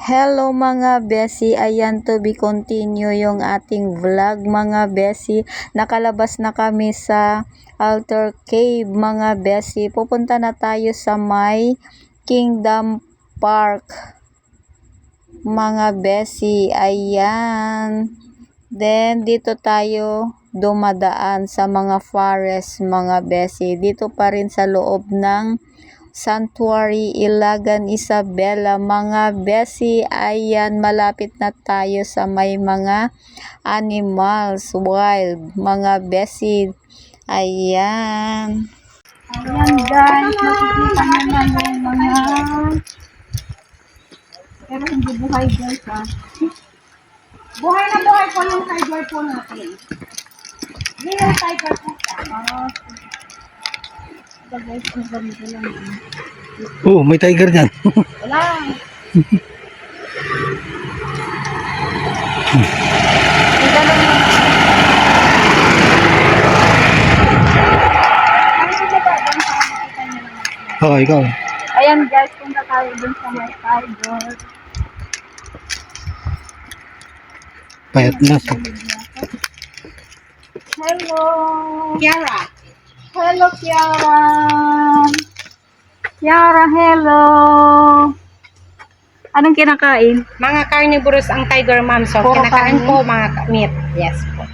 Hello mga besi, ayan to be continue yung ating vlog mga besi. Nakalabas na kami sa Altar Cave mga besi. Pupunta na tayo sa may Kingdom Park mga besi. Ayan. Then dito tayo dumadaan sa mga forest mga besi. Dito pa rin sa loob ng Sanctuary Ilagan Isabela mga besi. Ayan, malapit na tayo sa may mga animals wild mga besi. Ayan. Ayan guys, makikita naman yung mga pero hindi buhay guys ha. Buhay na buhay po yung tiger po natin. Real tiger po siya. Guys, ang ganda lang. Oh, may tiger dyan. Wala. Oh, ikaw. Ayan guys, punta tayo dun sa may tiger. Payat na. Hello! Kiara. Hello, Kiara! Kiara, hello! Anong kinakain? Mga carnivorous ang tiger ma'am. So, Puro kinakain kanin? po mga meat. Yes po.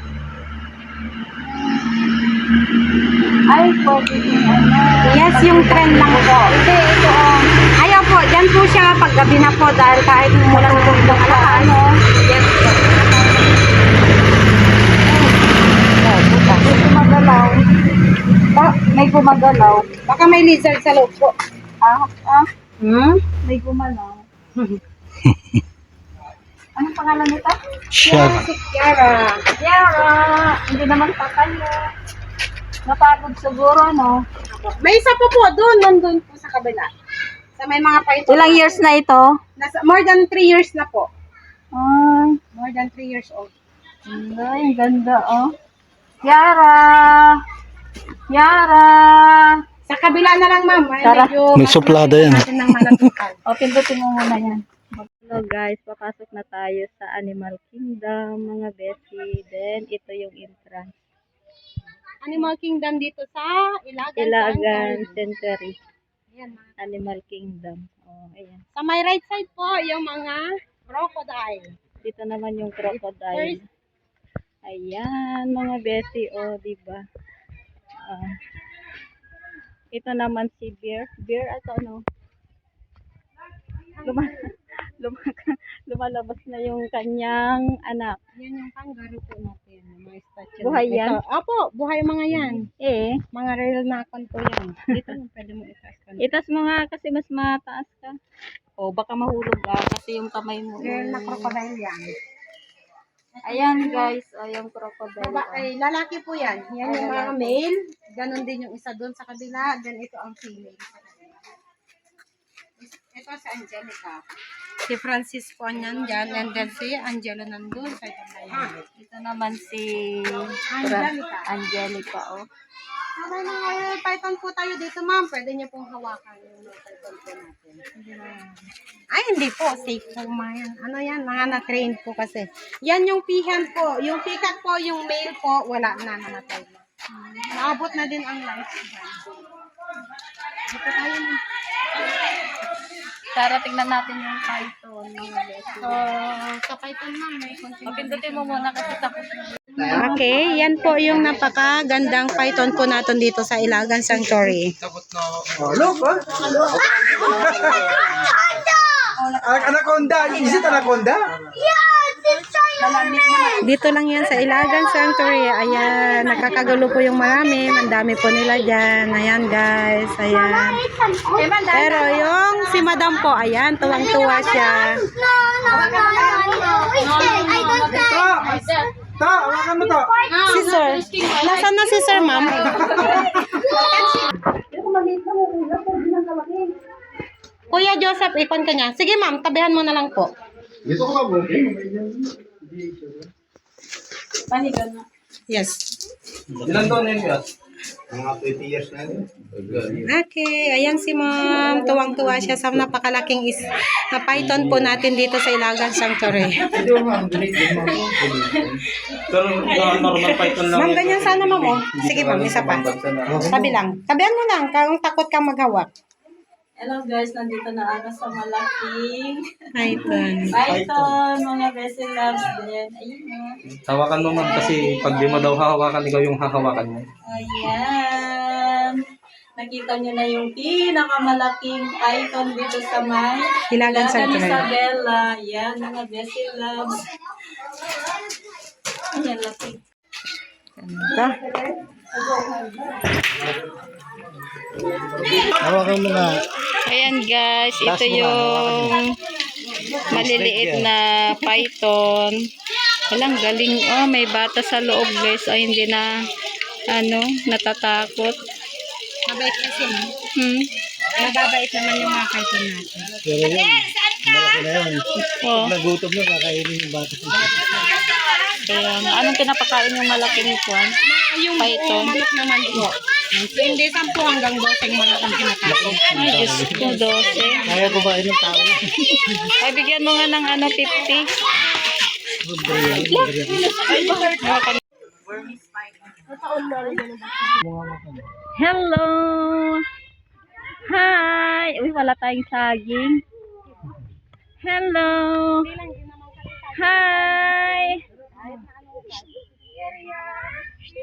Ay, pwede din ano. Yes, yung trend lang po. Hindi, ito Ayaw po, dyan po siya paggabi na po dahil kahit mula na po ibang alakan. Yes po. may gumagalaw. May gumagalaw. Baka may lizard sa loob po. May gumalaw. Anong pangalan nito? Siya. Si Kiara. Kiara! Hindi naman patayo. Napagod siguro, no? May isa po po doon, nandun po sa kabila. Sa may mga paito. Ilang years na ito? More than 3 years na po. Ay, More than 3 years old. ang ganda, oh. Kiara! Kiara! Sa kabila na lang ma'am. Ay, Tara. medyo May suplada yan. natin ng malatukan. O, pindutin mo muna yan. Hello guys, papasok na tayo sa Animal Kingdom, mga besi. Then, ito yung entrance. Animal Kingdom dito sa Ilagan. Ilagan Sanctuary. Ayan, mga- Animal Kingdom. Oh, ayan. Sa my right side po, yung mga crocodile. Dito naman yung crocodile. Ayan, mga besi. O, diba? Ito naman si Bear. Bear, ato ano? Lumalabas na yung kanyang anak. Yan yung kangaroo po natin. Yung mga statue. Buhay yan? Ito. Opo, buhay mga yan. Eh, Mga real na kanto yan. Dito yung pwede mo itaas ka. itas mo nga kasi mas mataas ka. O, baka mahulog ka kasi yung kamay mo. Real na crocodile yan. Ayan guys, yung crocodile. Ay, lalaki po yan. Yan yung mga male. Ganon din yung isa doon sa kabila. Then ito ang female. Ito si Angelica. Si Francis po nyan dyan. And then si Angelo nandun. Sa itong bayan. Ito naman si Angelica. Angelica, oh. May mga python po tayo dito, ma'am. Pwede niyo pong hawakan yung mga python po natin. Ay, hindi po. Safe po, man. Ano yan? Mga na-train po kasi. Yan yung pihan po. Yung peacock po, yung male po, wala na namatay na. Naabot na din ang life. Dito tayo na. Tara, tignan natin yung python, mga besi. So, sa python, ma'am, may konting... Pindutin mo muna kasi tapos na. Okay, yan po yung napakagandang python po natin dito sa Ilagan Sanctuary. Anaconda! Is it anaconda? Dito lang yan sa Ilagan Sanctuary. Ayan, nakakagulo po yung marami. Ang dami po nila dyan. Ayan guys, ayan. Pero yung si Madam po, ayan, tuwang-tuwa siya. Hawakan mo to. Si Sir, nasaan na si Sir, ma'am? Kuya Joseph, ikon ka niya. Sige ma'am, tabihan mo na lang po. Dito ko ba mo? Pahiga na. Yes. Ilan taon na yun? Mga 20 years na yun. Okay, ayan si ma'am. Tuwang-tuwa siya sa napakalaking na python po natin dito sa Ilagan Sanctuary. Pero normal python lang. Ma'am, ganyan sana ma'am, oh. Sige ma'am, isa pa. Tabi lang. Tabihan mo lang, kung takot kang maghawak. Hello guys, nandito na ako sa malaking Python. python, mga best loves din. Ayun na. Hawakan mo man kasi pag di mo daw hahawakan, ikaw yung hahawakan mo. Ayan. Nakita nyo na yung pinakamalaking python dito sa may Ilagan Ilagan Sanctuary. Isabela. Ayan, mga best loves. Ayan, laki. Ganda. Hawakan mo na. Ayan guys, ito yung maliliit na python. Walang galing. Oh, may bata sa loob guys. Ay, hindi na natatakot. Mabait kasi, no? Nababait naman yung mga python natin. Pero yun, malaki na yun. Oh, Nagutom na, kakainin yung bata. ayan. Anong pinapakain yung malaking kwan? Yung Python. manok naman po. So, hindi 10 hanggang 12 manok ang kinakain. Ay, Diyos ko, 12. Kaya kumain ng tao. Ay, bigyan mo nga ng 50. Hello! Hi! Uy, wala tayong saging. Hello! Hi!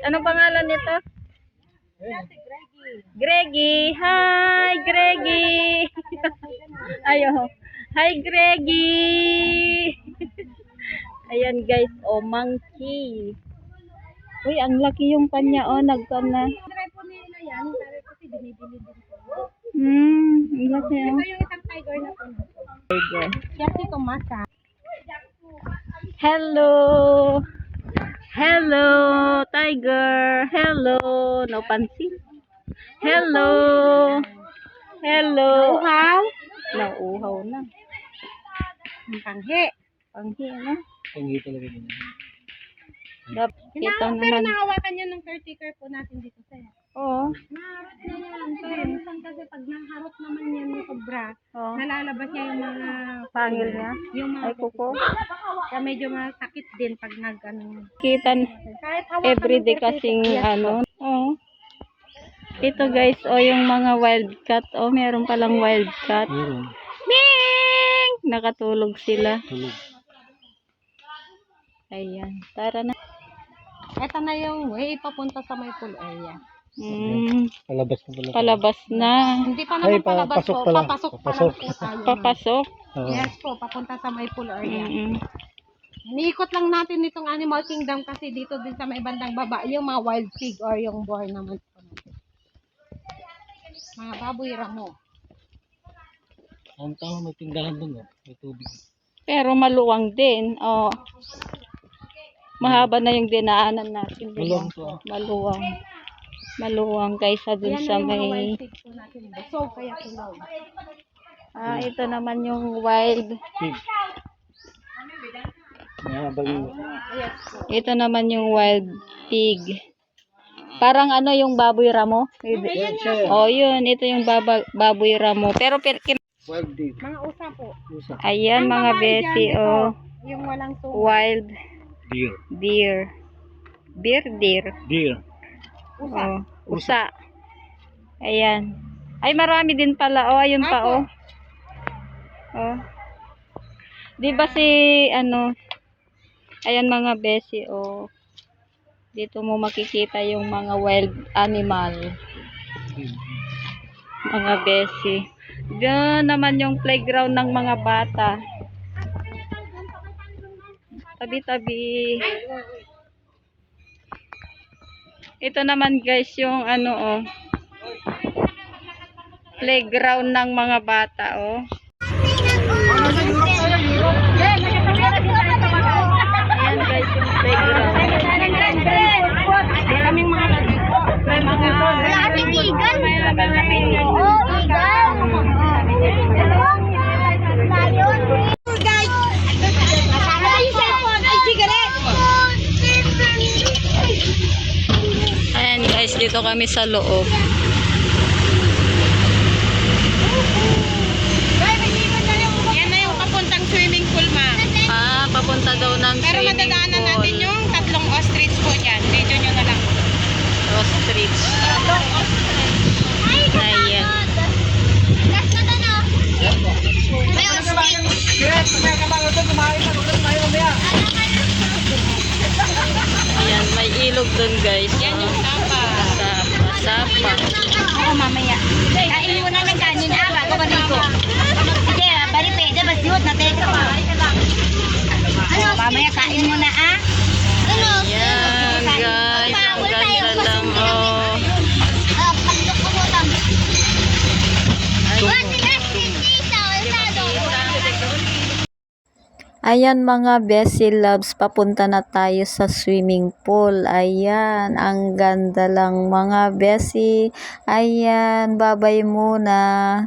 Ano pangalan nito? Greggy! Hi, Greggy! Ayo. Hi, Greggy! Ayan guys, oh, monkey. Uy, ang laki yung kanya, oh, nagkan na. Ang laki, oh. Ito yung isang tiger na po. Tiger. Yan si Tomasa. Hello! Hello, tiger! Hello! No pansin? Hello! Hello! Uhaw. Nauuhaw na. Ang panghi. Panghi na. Panghi talaga yun. Kita Pero naman. nahawakan yun ng caretaker po natin dito sa'yo. Oo. Naharot na yan. Pero minsan kasi pag naharot naman yan yung sobra, Oh. nalalabas niya yung mga Pangil niya. yung mga Ay, kuko. kaya medyo masakit din pag Kita kahit hawakan everyday ng caretaker, kasing yes, ano. Oo. Ito guys, oh, yung mga wildcat. Oh, meron palang wildcat. Meron. Ming! Nakatulog sila. Tulog. Ayan. Tara na. Ito na yung way papunta sa may pool area. Palabas na pala. Palabas na. Hindi pa Ay, naman palabas papasok po. pa lang. Papasok pa Papasok. lang po tayo. Papasok. Oo. Yes po, papunta sa may pool area. Mm-mm. Iniikot lang natin itong Animal Kingdom kasi dito din sa may bandang baba, yung mga wild pig or yung boar naman po natin. Mga baboy ramo. Ang tao may tindahan doon, oh. May tubig. Pero maluwang din. Oh. Mahaba na yung dinaanan natin. Diba? Maluwang to, ah. Maluwang. Maluwang kaysa dun Yan sa na yung mga wild may... pig po natin. So, kaya tunaw. Ah, ito naman yung wild. Pig. Mahabang yun. Yes po. Ito naman yung wild pig. Parang ano yung baboy ramo? Yan siya. Oh, yun. Ito yung baboy ramo. Pero Wild deer. Mga usa po. Usa. ayan Ang mga babae besi, dyan, ito, oh. Yung walang tungo. Wild Deer. deer. Deer. Deer. Usa. Oh, usa. Ayan. Ay, marami din pala. Oh, ayun pa, oh. Oh. Di ba si, ano, ayan mga besi, oh. Dito mo makikita yung mga wild animal. Mga besi. Diyan naman yung playground ng mga bata. Tabi-tabi. Ito naman guys yung ano, oh. Playground ng mga bata, oh. Ayan guys yung playground. Maraming mga May mga Ayan guys, nandito kami sa loob. Yan na yung papuntang swimming pool, ma'am. Papunta daw ng Pero swimming madadaanan pool. natin yung tatlong ostrich po dyan. Video nyo na lang. Ostrich. Ayan. Ayan, may ilog dun guys. Yan yung sapa. Sapa. Oo, mamaya. Kain mo na ng kanin, bago maligo. Sige, bari pwede, basiwot na teka pa. Mamaya kain mo na, Ayan guys, ang ganda lang. Oh. Ayan mga Bessie Loves, papunta na tayo sa swimming pool. Ayan, ang ganda lang mga Bessie. Ayan, babay muna.